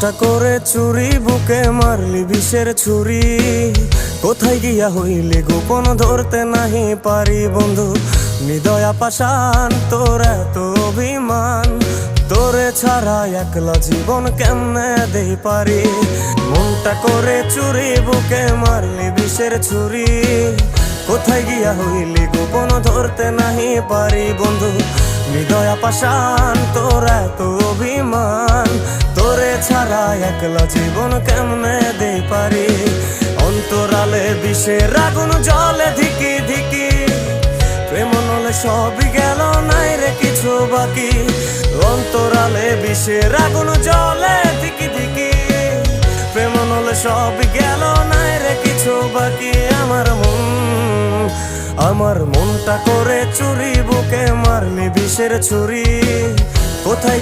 মনটা করে চুরি, বুকে মারলি বিষের ছুরি। কোথায় গিয়া হইলি গোপন, ধরতে নাহি পারি বন্ধু। হৃদয়া পাষাণ, তোর এত অভিমান, তোরে ছাড়া একলা জীবন কেমনে দেই পারি। মনটা করে চুরি, বুকে মারলি বিষের ছুরি। কোথায় গিয়া হইলি গোপন, ধরতে নাহি পারি বন্ধু। হৃদয়া পাষাণ, তোর এত অভিমান, তোরে ছাড়া একলা জীবন কেমনে দেই পারি। অন্তরালে বিষের আগুন জ্বলে ধিকি ধিকি, প্রেম নলে সবই গেল, নাই রে কিছু বাকি। অন্তরালে বিষের আগুন জ্বলে ধিকি ধিকি, প্রেম নলে সবই গেল, নাই রে কিছু বাকি। আমার মনটা করে চুরি, বুকে মারলি বিষের ছুরি। কোথায়